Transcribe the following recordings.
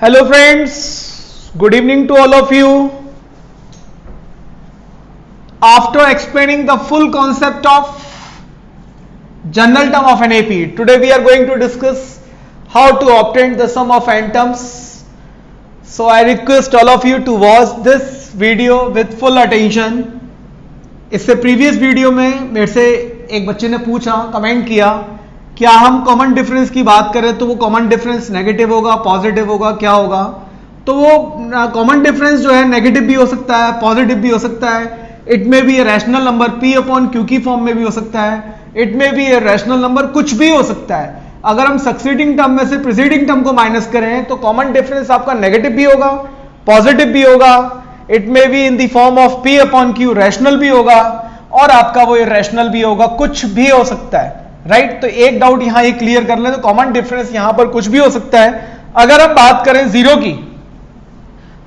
Hello friends, good evening to all of you. After explaining the full concept of general term of an AP, today we are going to discuss how to obtain the sum of n terms. So I request all of you to watch this video with full attention. इससे previous video में मेरे से एक बच्चे ने पूछा, comment किया, क्या हम कॉमन डिफरेंस की बात करें तो वो कॉमन डिफरेंस नेगेटिव होगा, पॉजिटिव होगा, क्या होगा? तो वो कॉमन डिफरेंस जो है नेगेटिव भी हो सकता है, पॉजिटिव भी हो सकता है. It may be a rational number p upon q की फॉर्म में भी हो सकता है. It may be a rational number, कुछ भी हो सकता है. अगर हम सक्सीडिंग टर्म में से प्रीसीडिंग टर्म को माइनस करें तो कॉमन डिफरेंस आपका नेगेटिव भी होगा, पॉजिटिव भी होगा. It may be in the form of p upon q, rational भी होगा और आपका वो इरेशनल भी होगा, कुछ भी हो सकता है. राइट तो एक डाउट यहां ये क्लियर कर ले, तो कॉमन डिफरेंस यहां पर कुछ भी हो सकता है. अगर हम बात करें जीरो की,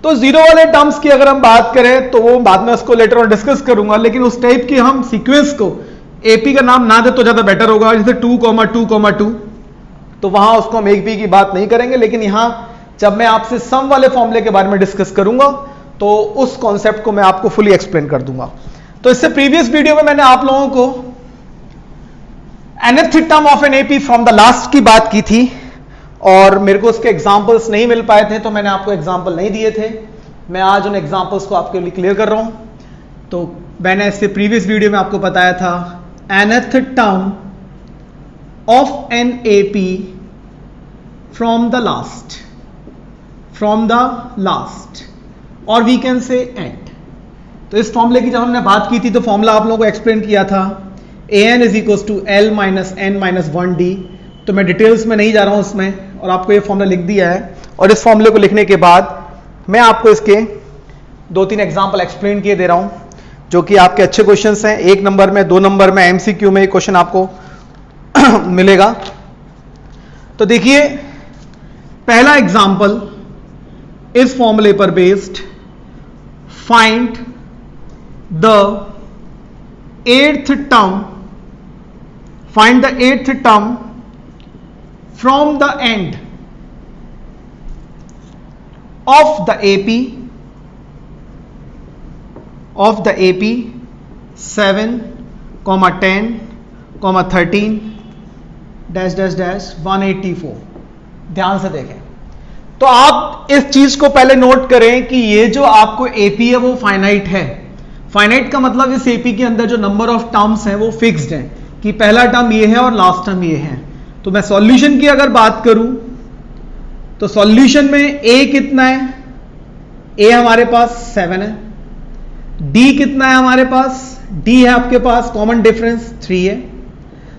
तो जीरो वाले टर्म्स की अगर हम बात करें तो वो बाद में उसको लेटर ऑन डिस्कस करूंगा, लेकिन उस टाइप की हम सीक्वेंस को एपी का नाम ना दे तो ज्यादा बेटर होगा. जैसे 2,2,2 तो वहां उसको हम एपी की बात नहीं करेंगे, लेकिन यहां जब मैं आपसे सम वाले फॉर्मूले के बारे में डिस्कस करूंगा तो उस कॉन्सेप्ट को मैं आपको फुली एक्सप्लेन कर दूंगा. तो इससे प्रीवियस वीडियो में मैंने आप लोगों को nth term of an AP from the last की बात की थी और मेरे को उसके एग्जांपल्स नहीं मिल पाए थे, तो मैंने आपको एग्जांपल नहीं दिए थे. मैं आज उन एग्जांपल्स को आपके लिए क्लियर कर रहा हूं. तो मैंने इससे प्रीवियस वीडियो में आपको बताया था nth term of an AP from the last और वी कैन से एंड. तो इस फॉर्मूले की जब हमने बात की थी तो फॉर्मूला आप लोगों को एक्सप्लेन किया था an is equal to l minus n minus 1d. तो मैं डिटेल्स में नहीं जा रहा हूं उसमें, और आपको ये फॉर्मूला लिख दिया है. और इस फॉर्मूले को लिखने के बाद मैं आपको इसके 2-3 एग्जांपल एक्सप्लेन किए दे रहा हूं, जो कि आपके अच्छे क्वेश्चंस हैं. 1 नंबर में, 2 नंबर में, एमसीक्यू में क्वेश्चन आपको मिलेगा. तो देखिए पहला एग्जाम्पल इस फॉर्मूले पर based, find the eighth term from the end of the AP 7, 10, 13 -184. ध्यान से देखें. तो आप इस चीज को पहले नोट करें कि ये जो आपको एपी है वो फाइनाइट है. फाइनाइट का मतलब इस एपी के अंदर जो नंबर ऑफ टर्म्स हैं वो फिक्स्ड हैं, कि पहला टर्म ये है और लास्ट टर्म ये है. तो मैं सॉल्यूशन की अगर बात करूं तो सॉल्यूशन में ए कितना है? ए हमारे पास 7 है. डी कितना है हमारे पास? डी है आपके पास कॉमन डिफरेंस 3 है.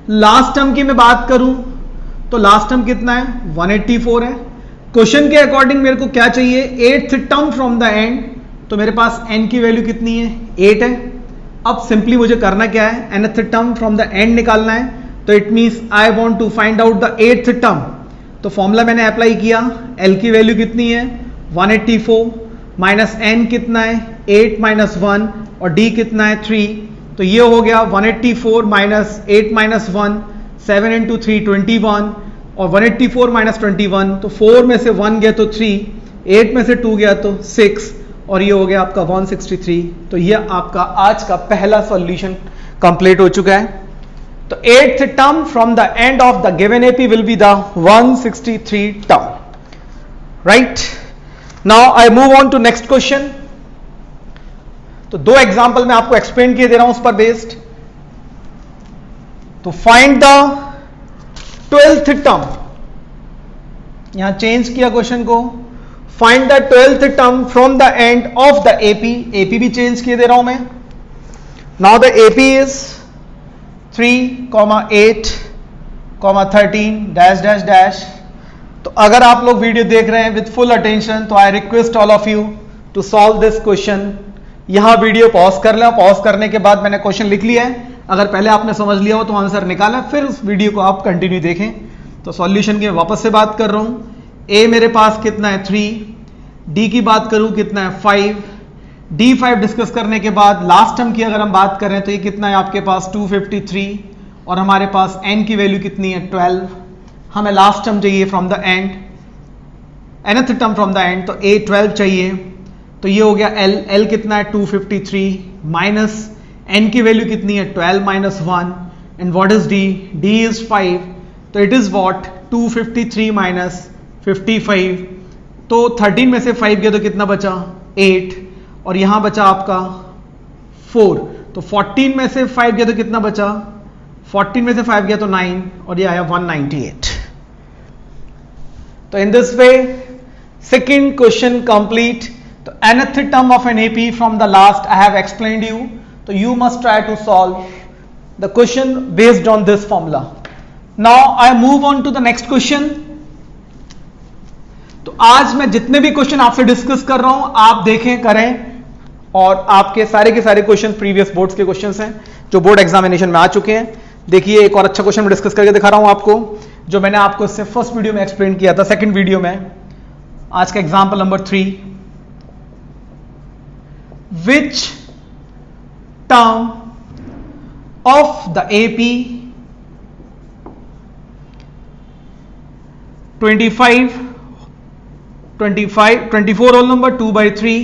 लास्ट टर्म की मैं बात करूं तो लास्ट टर्म कितना है? 184 है. क्वेश्चन के अकॉर्डिंग मेरे को क्या चाहिए? 8th term from the and. तो मेरे पास n की वैल्यू कितनी है? 8 है. अब सिंपली मुझे करना क्या है? nth term from the end निकालना है. तो it means I want to find out the 8th term. तो फॉर्मूला मैंने अप्लाई किया. l की वैल्यू कितनी है? 184 माइनस n कितना है? 8 माइनस 1 और d कितना है? 3. तो ये हो गया 184 माइनस 8 माइनस 1, 7 इंटू 3 21, और 184 माइनस 21, तो 4 में से 1 गया तो 3, 8 में से 2 गया तो 6, और ये हो गया आपका 163. तो ये आपका आज का पहला सॉल्यूशन कंप्लीट हो चुका है. तो 8th term from the end of the given AP will be the 163 term. Right now I move on to next question. तो 2 एग्जांपल मैं आपको एक्सप्लेन किए दे रहा हूं उस पर बेस्ड. तो फाइंड द 12th टर्म. यहां चेंज किया क्वेश्चन को. Find the 12th term from the end of the AP. AP भी चेंज किए दे रहा हूं मैं. नाउ द एपी इज 3, 8, 13 ... तो अगर आप लोग वीडियो देख रहे हैं विथ फुल अटेंशन तो I request all of you to solve this question. यहां वीडियो पॉज कर लें. पॉज करने के बाद मैंने क्वेश्चन लिख लिया है. अगर पहले आपने समझ लिया हो तो आंसर निकाला, फिर उस वीडियो को आप कंटिन्यू देखें. तो सॉल्यूशन की वापस से बात कर रहा हूं. ए मेरे पास कितना है? 3. डी की बात करूं कितना है? 5. D5 डिस्कस करने के बाद लास्ट टर्म की अगर हम बात करें तो ये कितना है आपके पास? 253, और हमारे पास n की वैल्यू कितनी है? 12. हमें लास्ट टर्म चाहिए from the and. nth term from the and, तो a 12 चाहिए, तो ये हो गया l कितना है 253 माइनस n की वैल्यू कितनी है 12 minus 1 and what is d is 5, तो इट इज व्हाट 253 माइनस 55, तो 13 में से 5 गया तो कितना बचा 8 और यहां बचा आपका 4, तो 14 में से 5 गया तो कितना बचा 14 में से 5 गया तो 9 और ये आया 198. तो in this way second question complete. तो nth term of an AP from the last I have explained you, so you must try to solve the question based on this formula. Now I move on to the next question. तो आज मैं जितने भी question आपसे discuss कर रहा हूं आप देखें करें, और आपके सारे के सारे क्वेश्चन प्रीवियस बोर्ड्स के क्वेश्चंस हैं जो बोर्ड एग्जामिनेशन में आ चुके हैं. देखिए एक और अच्छा क्वेश्चन मैं डिस्कस करके दिखा रहा हूं आपको, जो मैंने आपको इससे फर्स्ट वीडियो में एक्सप्लेन किया था, सेकंड वीडियो में. आज का example number 3, which term of the AP 24 roll number 2/3,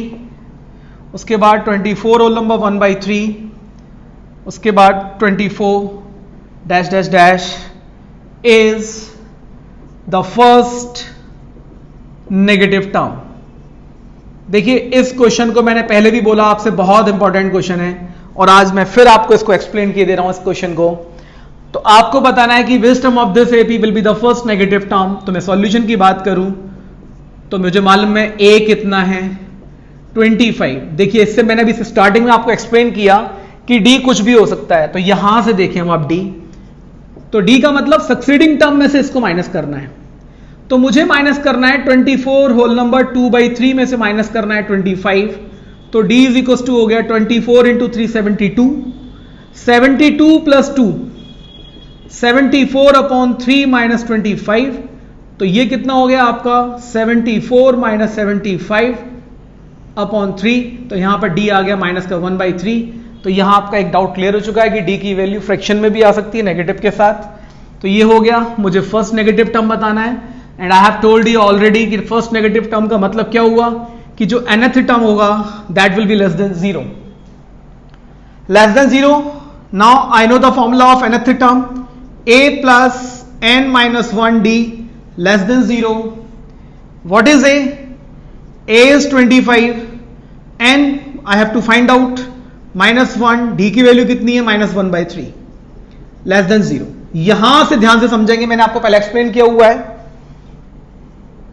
उसके बाद 24 रोल नंबर 1/3, उसके बाद 24 dash dash dash is the first negative term. देखिए इस क्वेश्चन को मैंने पहले भी बोला आपसे बहुत इंपॉर्टेंट क्वेश्चन है, और आज मैं फिर आपको इसको एक्सप्लेन किए दे रहा हूं इस क्वेश्चन को. तो आपको बताना है कि which term of this AP will be the first negative term. तो मैं सॉल्यूशन की बात करूं तो मुझे मालूम है a कितना है 25. देखिए इससे मैंने अभी स्टार्टिंग में आपको एक्सप्लेन किया कि d कुछ भी हो सकता है, तो यहां से देखें हम अब d, तो d का मतलब सक्सीडिंग टर्म में से इसको माइनस करना है. तो मुझे माइनस करना है 24 होल नंबर 2/3 में से माइनस करना है 25, तो d इज इक्वल टू हो गया 24 इंटू 372, 72 प्लस 2 74 अपॉन 3 माइनस 25, तो ये कितना हो गया आपका 74 माइनस 75 अपॉन 3, तो यहां पर d आ गया माइनस का 1/3. तो यहां आपका एक डाउट क्लियर हो चुका है कि d की वैल्यू फ्रैक्शन में भी आ सकती है नेगेटिव के साथ. तो ये हो गया, मुझे फर्स्ट नेगेटिव टर्म बताना है, and I have told you already कि फर्स्ट नेगेटिव टर्म का मतलब क्या हुआ कि जो nth टर्म होगा that will be less than 0. Now I know the formula of nth term, a plus n minus 1d less than 0. What is a? a is 25, n I have to find out, minus 1, d की value कितनी है minus 1/3, less than 0. यहां से ध्यान से समझेंगे, मैंने आपको पहले एक्सप्लेन किया हुआ है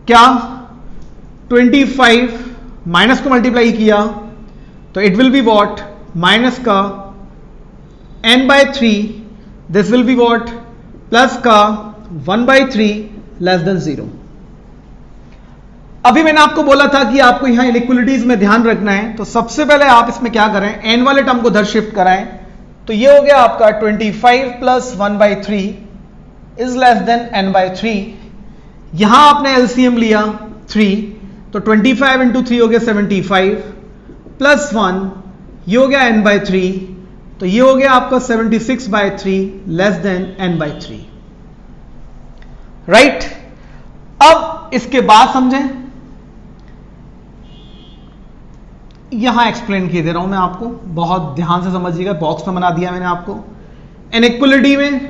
क्या, 25 माइनस को मल्टीप्लाई किया तो it will be what minus का n/3, this will be what plus का 1/3 लेस देन 0. अभी मैंने आपको बोला था कि आपको यहां इनइक्वालिटीज में ध्यान रखना है, तो सबसे पहले आप इसमें क्या करें, n वाले टर्म को उधर शिफ्ट कराएं. तो ये हो गया आपका 25 plus 1/3 is less then n/3. यहां आपने एलसीएम लिया 3, तो 25 इंटू 3 हो गया 75 प्लस 1, ये हो गया n/3, तो ये हो गया आपका 76/3 लेस देन n/3. राइट. अब इसके बाद समझें, यहां एक्सप्लेन किए दे रहा हूं मैं आपको, बहुत ध्यान से समझिएगा, बॉक्स में बना दिया मैंने आपको. इनइक्वालिटी में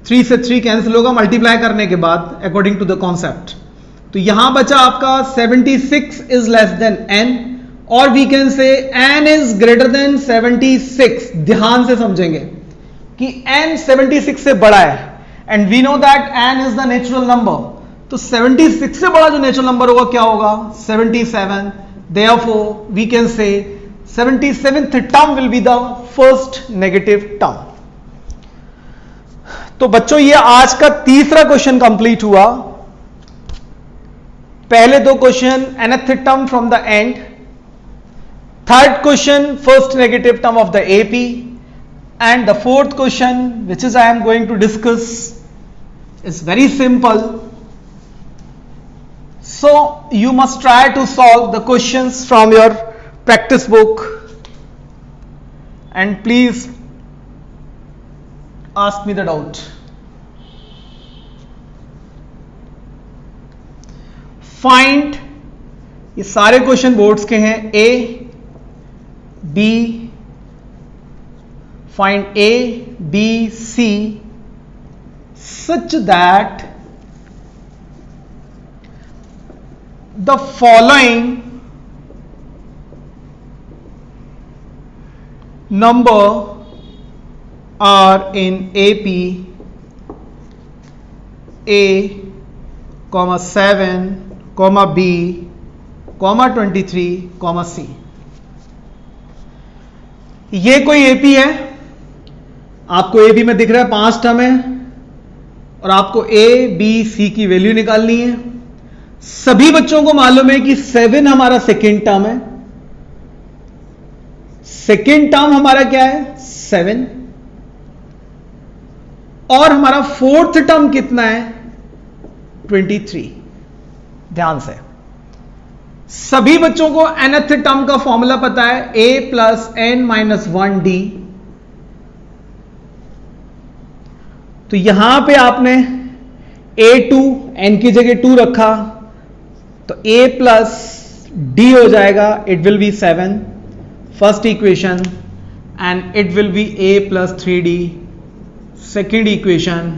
3 से 3 कैंसिल होगा मल्टीप्लाई करने के बाद अकॉर्डिंग टू द कॉन्सेप्ट. तो यहां बचा आपका 76 इज लेस देन n, और we can say n is greater than 76. ध्यान से समझेंगे कि n 76 से बड़ा है, and we know that n is the natural number. तो 76 से बड़ा जो नेचुरल नंबर होगा क्या होगा 77. Therefore we can say 77th term will be the first negative term. तो बच्चों ये आज का तीसरा क्वेश्चन कंप्लीट हुआ. पहले दो question nth term from the end, third question first negative term of the AP, and the fourth question which is I am going to discuss is very simple. So you must try to solve the questions from your practice book, and please ask me the doubt. Find, ये सारे question boards के हैं, A B, find A B C such that the following number are in AP: A, 7, B, 23, C. ये कोई AP है, आपको AP में दिख रहा है 5 टर्म है और आपको ए बी सी की वैल्यू निकालनी है। सभी बच्चों को मालूम है कि 7 हमारा सेकेंड टर्म है, सेकेंड टर्म हमारा क्या है 7, और हमारा फोर्थ टर्म कितना है 23। ध्यान से, सभी बच्चों को nth टर्म का फॉर्मूला पता है, a plus n minus 1d। तो यहां पे आपने a2 n की जगह 2 रखा तो a प्लस d हो जाएगा, it will be 7 first equation, and it will be a plus 3d second equation.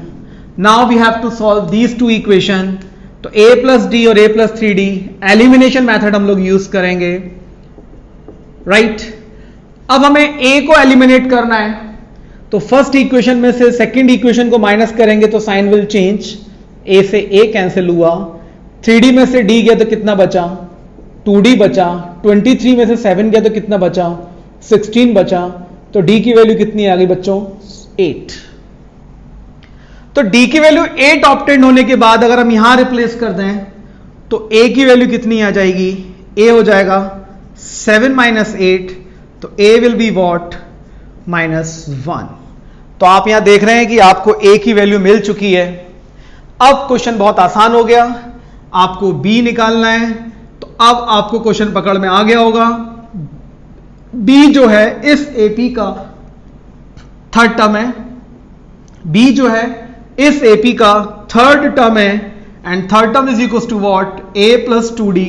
Now we have to solve these two equation. तो a प्लस d और a plus 3d elimination method हम लोग use करेंगे, right. अब हमें a को eliminate करना है, तो फर्स्ट इक्वेशन में से सेकंड इक्वेशन को माइनस करेंगे तो साइन विल चेंज, a से a कैंसिल हुआ, 3d में से d गया तो कितना बचा 2d बचा, 23 में से 7 गया तो कितना बचा 16 बचा, तो d की वैल्यू कितनी आ गई बच्चों 8। तो d की वैल्यू 8 ऑब्टेन होने के बाद अगर हम यहां रिप्लेस कर दें तो a की वैल्यू कितनी आ जाएगी, a हो जाएगा 7 माइनस 8, तो a विल बी वॉट -1। तो आप यहां देख रहे हैं कि आपको a की वैल्यू मिल चुकी है। अब क्वेश्चन बहुत आसान हो गया, आपको b निकालना है, तो अब आपको क्वेश्चन पकड़ में आ गया होगा। b जो है इस AP का थर्ड टर्म है, b जो है इस AP का थर्ड टर्म है, and third term is equal to what a plus 2d।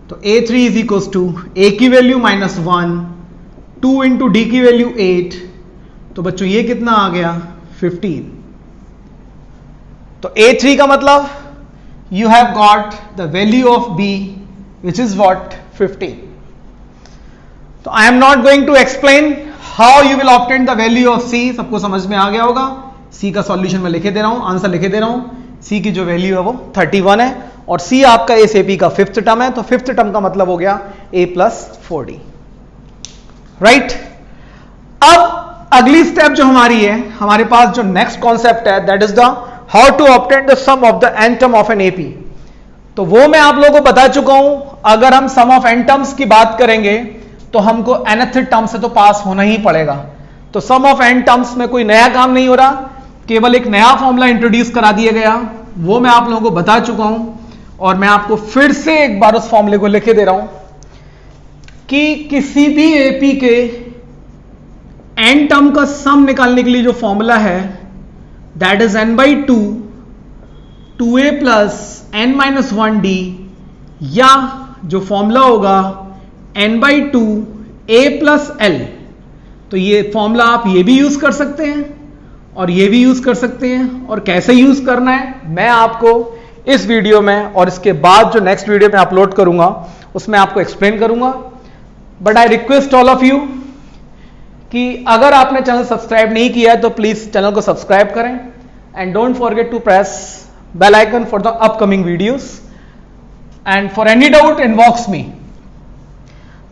तो a3 is equal to a की वैल्यू -1, 2 इंटू डी की वैल्यू 8, तो बच्चों ये कितना आ गया 15। तो a3 का मतलब you have got the value of b which is what 15। तो I am not going to explain how you will obtain the value of c, सबको समझ में आ गया होगा। c का सॉल्यूशन मैं लिखे दे रहा हूं, आंसर लिखे दे रहा हूं। c की जो वैल्यू है वो 31 है और c आपका इस AP का फिफ्थ टर्म है, तो फिफ्थ टर्म का मतलब हो गया a प्लस 4d, राइट। अब अगली स्टेप जो हमारी है, हमारे पास जो नेक्स्ट कॉन्सेप्ट है that is the how to obtain the sum of the n term of an AP। तो वो मैं आप लोगों को बता चुका हूं, अगर हम सम ऑफ n टर्म्स की बात करेंगे तो हमको nth टर्म से तो पास होना ही पड़ेगा। तो सम ऑफ n टर्म्स में कोई नया काम नहीं हो रहा, केवल एक नया फॉर्मूला इंट्रोड्यूस करा दिया गया, वो मैं आप लोगों को बता चुका हूं, और मैं आपको फिर से एक बार उस फॉर्मूले को लिखे दे रहा हूं कि किसी भी AP के n टर्म का सम निकालने के लिए जो फॉर्मूला है that is n/2 2a plus n minus 1d, या जो फॉर्मूला होगा n/2 a प्लस l। तो ये फॉर्मूला आप ये भी यूज कर सकते हैं और ये भी यूज कर सकते हैं, और कैसे यूज करना है मैं आपको इस वीडियो में और इसके बाद जो नेक्स्ट वीडियो में अपलोड करूंगा उसमें आपको एक्सप्लेन करूंगा। But I request all of you कि अगर आपने चैनल सब्सक्राइब नहीं किया है तो प्लीज चैनल को सब्सक्राइब करें, and don't forget to press bell icon for the upcoming videos, and for any doubt inbox me.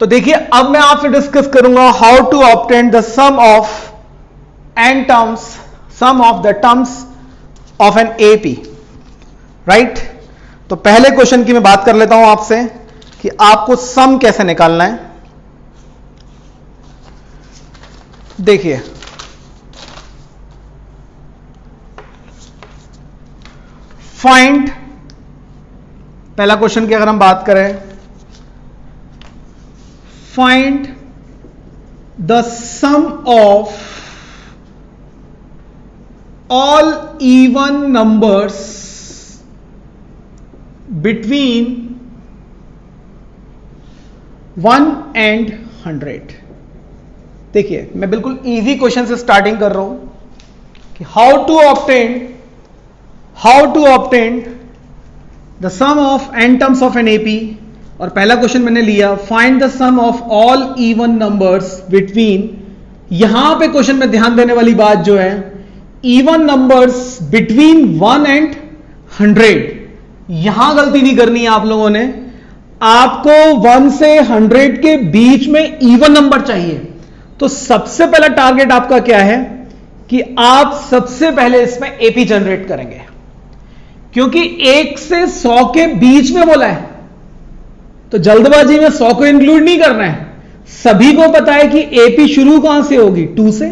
तो देखिए, अब मैं आपसे डिस्कस करूंगा how to obtain the sum of n terms, sum of the terms of an AP, right. तो पहले question की मैं बात कर लेता हूं आपसे कि आपको सम कैसे निकालना है। देखिए, फाइंड, पहला क्वेश्चन की अगर हम बात करें, find the sum of all even numbers between 1 and 100। देखिए मैं बिल्कुल इजी क्वेश्चन से स्टार्टिंग कर रहा हूं कि how to obtain the sum of n terms of an AP. और पहला क्वेश्चन मैंने लिया find the sum of all even numbers between. यहां पे क्वेश्चन में ध्यान देने वाली बात जो है इवन नंबर्स बिटवीन 1 and 100। यहां गलती नहीं करनी है आप लोगों ने, आपको 1 से 100 के बीच में इवन नंबर चाहिए। तो सबसे पहला टारगेट आपका क्या है कि आप सबसे पहले इसमें एपी जनरेट करेंगे, क्योंकि 1 से 100 के बीच में बोला है तो जल्दबाजी में 100 को इंक्लूड नहीं करना है। सभी को पता है कि एपी शुरू कहां से होगी, 2 से।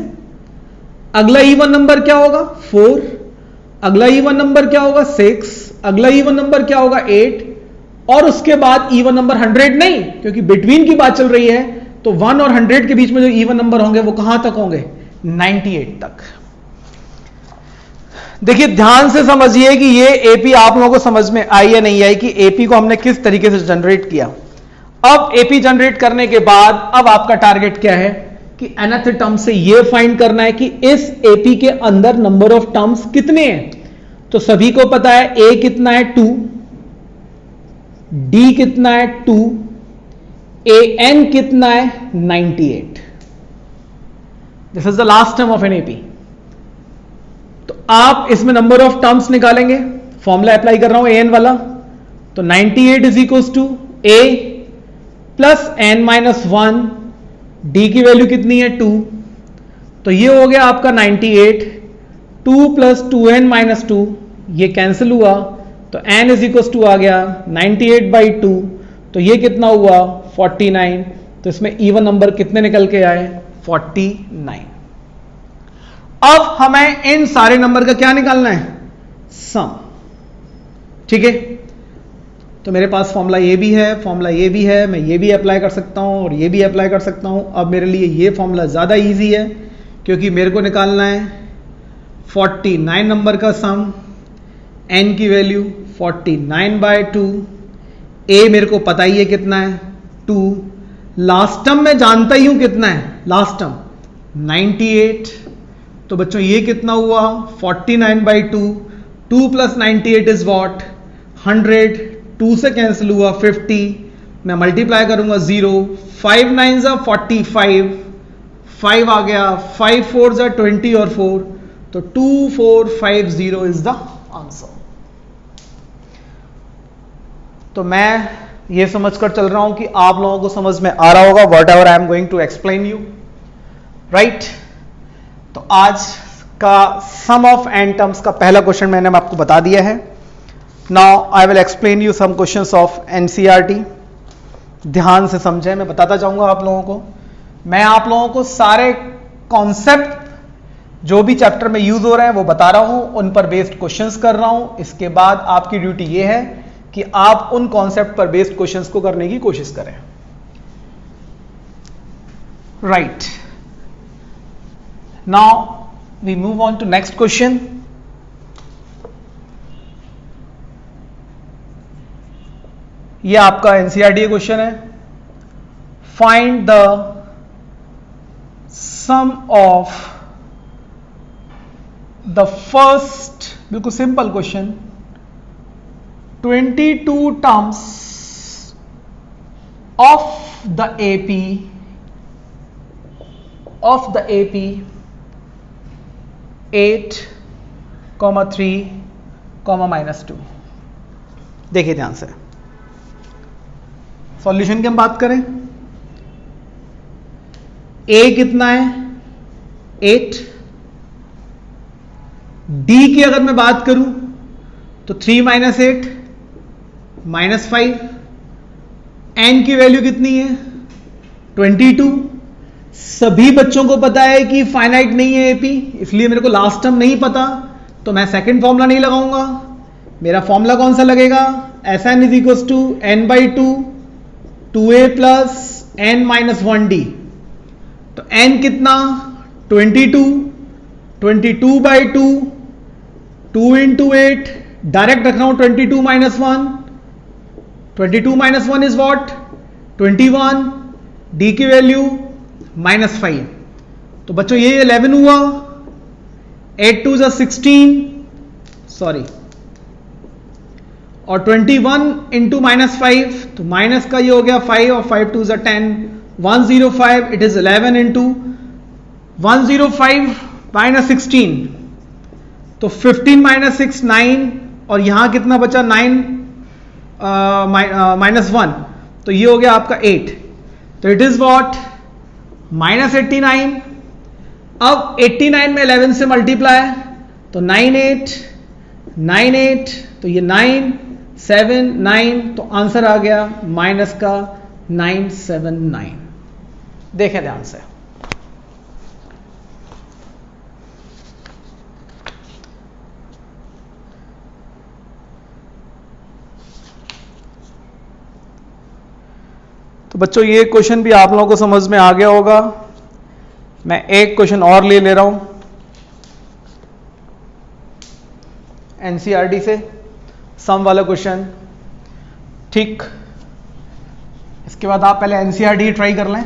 अगला इवन नंबर क्या होगा, 4। अगला इवन नंबर क्या होगा, 6। अगला इवन नंबर क्या होगा, 8। और उसके बाद इवन नंबर 100 नहीं, क्योंकि बिटवीन की बात चल रही है। तो 1 और 100 के बीच में जो इवन नंबर होंगे वो कहां तक होंगे, 98 तक। देखिए ध्यान से समझिए कि ये एपी आप लोगों को समझ में आई या नहीं आई, कि एपी को हमने किस तरीके से जनरेट किया। अब एपी जनरेट करने के बाद अब आपका टारगेट क्या है कि nth टर्म से ये फाइंड करना है कि इस एपी के अंदर नंबर ऑफ टर्म्स कितने हैं। तो सभी को पता है ए कितना है, 2। डी कितना है, 2। ए एन कितना है, 98। This is the last term of an AP. तो आप इसमें नंबर ऑफ टर्म्स निकालेंगे, फॉर्मूला अप्लाई कर रहा हूं एन वाला। तो 98 is equals to a plus n minus 1। D की वैल्यू कितनी है, 2। तो ये हो गया आपका 98। 2 प्लस 2n माइनस 2, ये कैंसिल हुआ तो n इज इक्वल्स टू आ गया 98/2। तो ये कितना हुआ, 49। तो इसमें इवन नंबर कितने निकल के आए, 49। अब हमें इन सारे नंबर का क्या निकालना है, सम। ठीक है, तो मेरे पास फॉर्मूला ये भी है, फॉर्मूला ये भी है, मैं ये भी अप्लाई कर सकता हूं और ये भी अप्लाई कर सकता हूं। अब मेरे लिए ये फॉर्मूला ज्यादा इजी है, क्योंकि मेरे को निकालना है 49 नंबर का सम। n की वैल्यू 49/2। a मेरे को पता ही है कितना है, 2। लास्ट टर्म मैं जानता ही हूं कितना है, लास्ट टर्म 98। तो बच्चों ये कितना हुआ, 49/2। 2 प्लस 98 इज वॉट, 100। 2 से कैंसिल हुआ 50। मैं मल्टीप्लाई करूंगा 0। 5 9 जा 45, 5 आ गया, 5 4 जा 20 और 4। तो 2450 इज द आंसर। तो मैं ये समझकर चल रहा हूं कि आप लोगों को समझ में आ रहा होगा whatever I am going to explain you, right. तो आज का सम ऑफ n टर्म्स का पहला क्वेश्चन मैंने आपको बता दिया है। Now I will explain you some questions of NCERT. ध्यान से समझें, मैं बताता जाऊंगा आप लोगों को। मैं आप लोगों को सारे कॉन्सेप्ट जो भी चैप्टर में यूज हो रहे हैं वो बता रहा हूं, उन पर बेस्ड क्वेश्चंस कर रहा हूं। इसके बाद आपकी ड्यूटी ये है कि आप उन कॉन्सेप्ट पर बेस्ड क्वेश्चंस को करने की कोशिश करें, right. Now we move on to next question. ये आपका एनसीईआरटी क्वेश्चन है, find the sum of the first, बिल्कुल simple question, 22 terms of the AP 8,3,-2। देखिए ध्यान से, सॉल्यूशन की हम बात करें, a कितना है, 8। d की अगर मैं बात करूं तो 3 - 8 -5। n की वैल्यू कितनी है, 22। सभी बच्चों को पता है कि फाइनाइट नहीं है एपी, इसलिए मेरे को लास्ट टर्म नहीं पता, तो मैं सेकंड फॉर्मूला नहीं लगाऊंगा। मेरा फॉर्मूला कौन सा लगेगा, Sn = n/2 2a + n - 1d। तो n कितना, 22, 22/2, 2 × 8, डायरेक्ट रख रहा हूं 22 - 1, 22 माइनस 1 इज वॉट 21, डी की वैल्यू -5। तो बच्चों ये 11 हुआ, 8 2 16, सॉरी, और 21 इंटू -5, तो माइनस का ये हो गया 5 और 5 2 10, 105, इट इज 11 इंटू 105 -16, तो 15 - 6 9, और यहां कितना बचा 9 -1, तो ये हो गया आपका 8, तो इट इज वॉट -89। अब 89 में 11 से मल्टीप्लाई, तो 9 8 9 8, तो ये 9 7 9, तो आंसर आ गया माइनस का 979। देखें ध्यान से, तो बच्चों ये क्वेश्चन भी आप लोगों को समझ में आ गया होगा। मैं एक क्वेश्चन और ले रहा हूं एनसीईआरटी से, सम वाला क्वेश्चन, ठीक। इसके बाद आप पहले एनसीईआरटी ट्राई कर लें।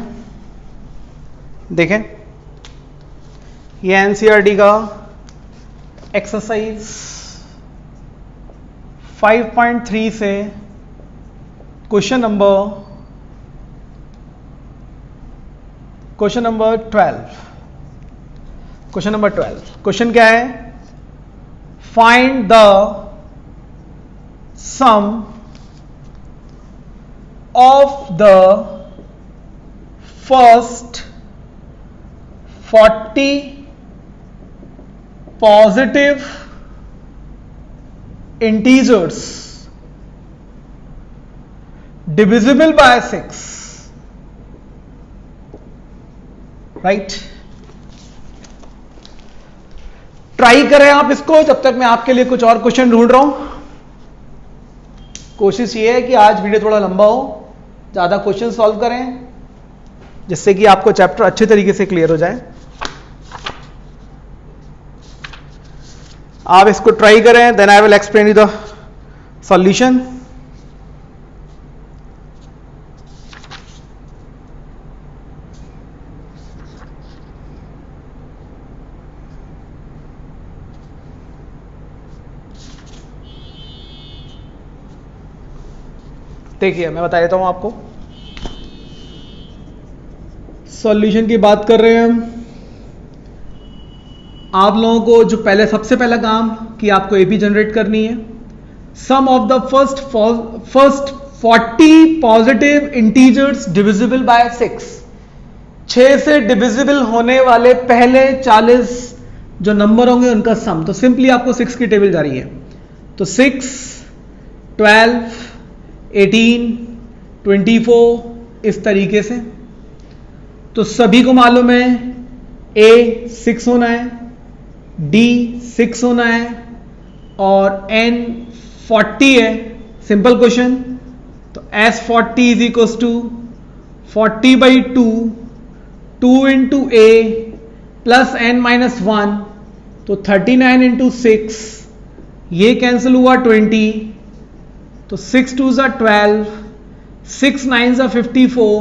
देखें, ये एनसीईआरटी का एक्सरसाइज 5.3 से question number 12। Question number 12, question क्या है? Find the sum of the first 40 positive integers divisible by 6, right. Try करें आप इसको, जब तक मैं आपके लिए कुछ और क्वेश्चन ढूंढ रहा हूं। कोशिश ये है कि आज वीडियो थोड़ा लंबा हो, ज्यादा क्वेश्चन सॉल्व करें, जिससे कि आपको चैप्टर अच्छे तरीके से क्लियर हो जाए। आप इसको ट्राई करें, then I will explain you the solution. देखिए, मैं बता देता हूं आपको। सॉल्यूशन की बात कर रहे हैं हम। आप लोगों को जो सबसे पहला काम कि आपको एपी जनरेट करनी है। Sum of the first 40 positive integers divisible by 6, 6 से डिविजिबल होने वाले पहले 40 जो नंबर होंगे उनका सम। तो सिंपली आपको 6 की टेबल जा रही है, तो 6 12 18 24 इस तरीके से। तो सभी को मालूम है A 6 होना है, D 6 होना है और N 40 है। Simple question. तो S40 is equal to 40/2, 2 into A plus N minus 1, तो 39 इंटू 6, ये कैंसिल हुआ 20, तो 6 2 ज़ा 12, 6 9 ज़ा 54,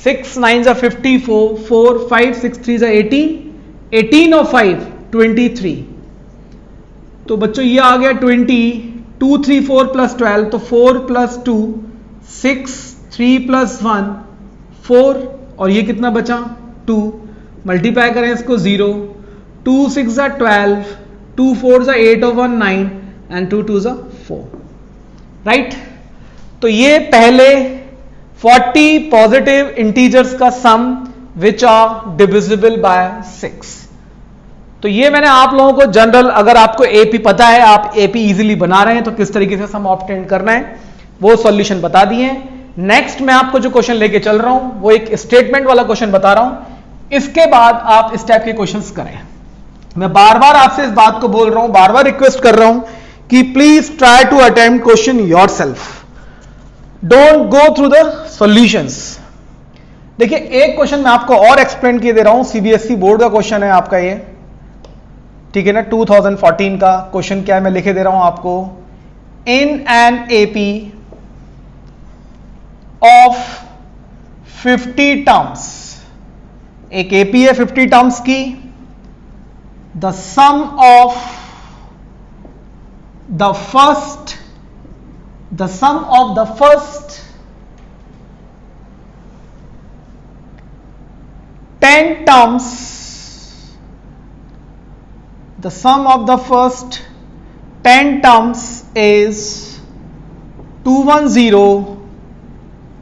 6 9 ज़ा 54, 4 5 6 3 ज़ा 18, 18 और 5 23। तो बच्चों ये आ गया 20, 2 3 4 प्लस 12, तो 4 प्लस 2 6, 3 प्लस 1 4, और ये कितना बचा 2। मल्टीप्लाई करें इसको 0, 2 6 ज़ा 12, 2 4 ज़ा 8 और 1 9 एंड 2 2 ज़ा 4, राइट। तो ये पहले 40 पॉजिटिव इंटीजर्स का सम विच आर डिविजिबल बाय 6। तो ये मैंने आप लोगों को जनरल, अगर आपको एपी पता है, आप एपी इजीली बना रहे हैं, तो किस तरीके से सम ऑब्टेन करना है वो सॉल्यूशन बता दिए। नेक्स्ट मैं आपको जो क्वेश्चन लेके चल रहा हूं वो एक स्टेटमेंट वाला क्वेश्चन बता रहा हूं। इसके बाद आप इस टाइप के क्वेश्चंस करें। मैं बार बार आपसे इस बात को बोल रहा हूं, बार बार रिक्वेस्ट कर रहा हूं कि please try to attempt question yourself, don't go through the solutions. देखिए, एक क्वेश्चन मैं आपको और एक्सप्लेन किए दे रहा हूं, सीबीएसई बोर्ड का क्वेश्चन है आपका ये, ठीक है ना, 2014 का क्वेश्चन क्या है मैं लिखे दे रहा हूं आपको। In an AP of 50 terms, एक एपी है 50 टर्म्स की, the sum of the first 10 terms, the sum of the first 10 terms is 210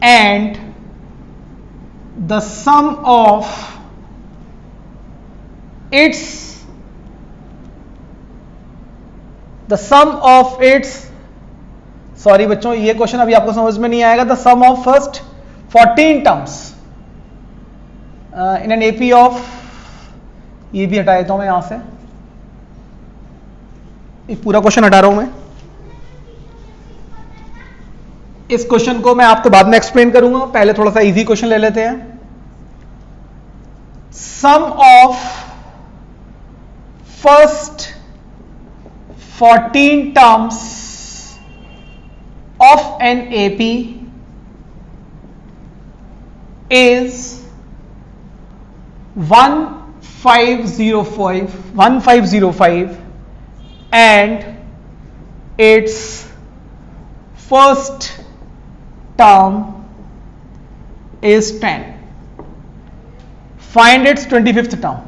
and the sum of sorry बच्चों, ये क्वेश्चन अभी आपको समझ में नहीं आएगा। The sum of first 14 terms in an AP of, ये भी हटा देता हूं मैं यहां से, एक पूरा क्वेश्चन हटा रहा हूं मैं। इस क्वेश्चन को मैं आपको बाद में एक्सप्लेन करूंगा, पहले थोड़ा सा इजी क्वेश्चन ले लेते हैं। Sum of first 14 terms of an AP is 1505 and its first term is 10. Find its 25th term.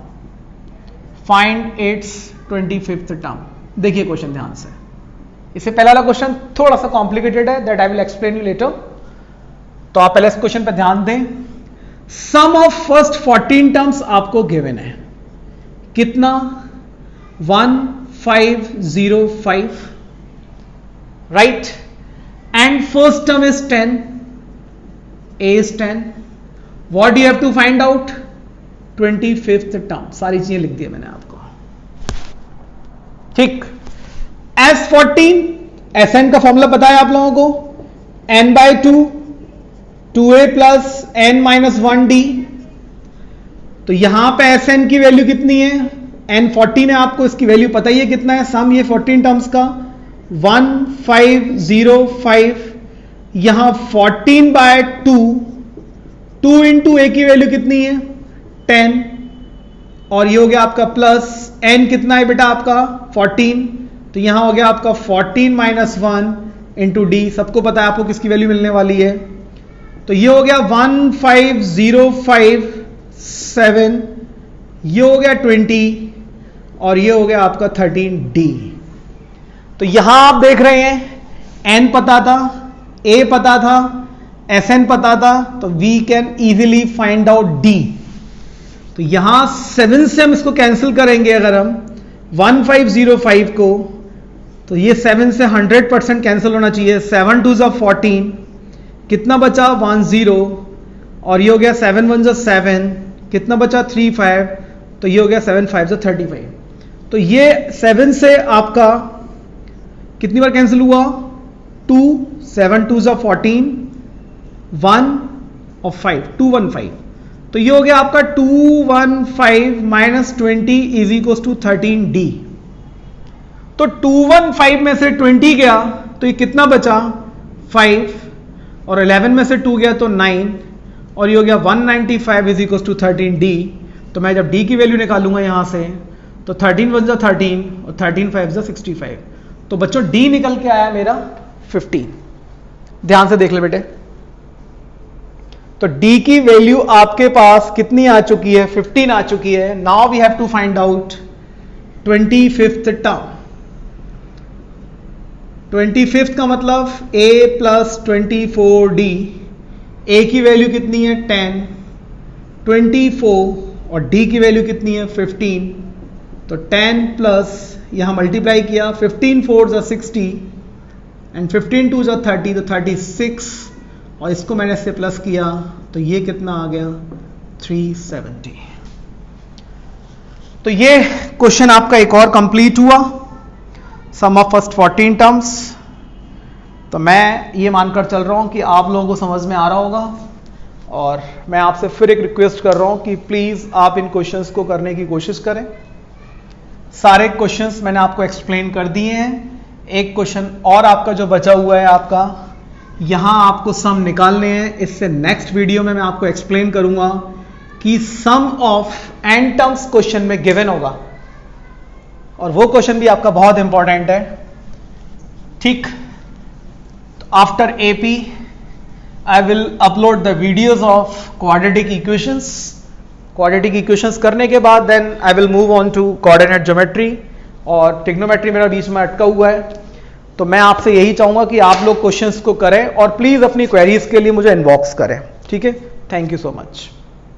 Find its 25th term. देखिए क्वेश्चन ध्यान से, इससे पहला वाला क्वेश्चन थोड़ा सा कॉम्प्लिकेटेड है, that I will explain you later. तो आप पहले इस क्वेश्चन पर ध्यान दें। सम ऑफ फर्स्ट 14 टर्म्स आपको गिवन है, कितना? 1505, right, and first term is 10, a is 10. What do you have to find out? 25th term. सारी चीजें लिख दी मैंने आपको, ठीक। S14 Sn का फॉर्मूला पता है आप लोगों को, n/2 2a plus n minus 1d। तो यहां पे Sn की वैल्यू कितनी है? n14 है, आपको इसकी वैल्यू पता ही है कितना है। सम ये 14 टर्म्स का 1505, यहां 14/2, 2 इंटू ए की वैल्यू कितनी है? 10, और ये हो गया आपका प्लस n कितना है बेटा आपका? 14, तो यहां हो गया आपका 14 माइनस 1 इंटू डी। सबको पता है आपको किसकी वैल्यू मिलने वाली है, तो ये हो गया 15057, ये हो गया 20, और ये हो गया आपका 13d। तो यहां आप देख रहे हैं n पता था, a पता था, Sn पता था, तो we can easily find out d। तो यहां 7 से हम इसको कैंसिल करेंगे, अगर हम 1505 को, तो ये 7 से 100% कैंसिल होना चाहिए। 7 2 जा 14, कितना बचा? 10, और ये हो गया 7 1 जा 7, कितना बचा? 35, तो ये हो गया 7 5 जा 35। तो ये 7 से आपका कितनी बार कैंसिल हुआ? 2, 7 2 जा 14, 1 और 5, 215। तो ये हो गया आपका 215 minus 20 is equal to 13d। तो 215 में से 20 गया तो ये कितना बचा? 5, और 11 में से 2 गया तो 9, और ये हो गया 195 इज इक्वल टू 13d। तो मैं जब d की वैल्यू निकालूंगा यहां से, तो 13 1 जा 13 और 13 5 जा 65। तो बच्चों d निकल के आया मेरा 15। ध्यान से देख ले बेटे, तो d की वैल्यू आपके पास कितनी आ चुकी है? 15 आ चुकी है। Now we have to find out 25th term. 25th का मतलब a प्लस 24d। a की वैल्यू कितनी है? 10, 24, और d की वैल्यू कितनी है? 15। तो 10 प्लस यहां मल्टीप्लाई किया, 15 4 जा 60 एंड 15 2 जा 30, तो 36, और इसको मैंने इससे प्लस किया, तो ये कितना आ गया? 370। तो ये क्वेश्चन आपका एक और कंप्लीट हुआ, सम ऑफ फर्स्ट 14 टर्म्स। तो मैं ये मानकर चल रहा हूं कि आप लोगों को समझ में आ रहा होगा, और मैं आपसे फिर एक रिक्वेस्ट कर रहा हूं कि प्लीज आप इन क्वेश्चंस को करने की कोशिश करें। सारे क्वेश्चंस मैंने आपको एक्सप्लेन कर दिए हैं। एक क्वेश्चन और आपका जो बचा हुआ है आपका यहां आपको सम निकालने हैं। इससे नेक्स्ट वीडियो में मैं आपको एक्सप्लेन करूंगा कि सम ऑफ एन टर्म्स क्वेश्चन में गिवन होगा, और वो क्वेश्चन भी आपका बहुत इंपॉर्टेंट है। ठीक, after AP I will upload the videos of quadratic equations. Quadratic equations करने के बाद then I will move on to coordinate geometry, और ट्रिग्नोमेट्री मेरा बीच में अटका हुआ है। तो मैं आपसे यही चाहूंगा कि आप लोग क्वेश्चंस को करें और प्लीज अपनी क्वेरीज के लिए मुझे इनबॉक्स करें। ठीक है, थैंक यू सो मच।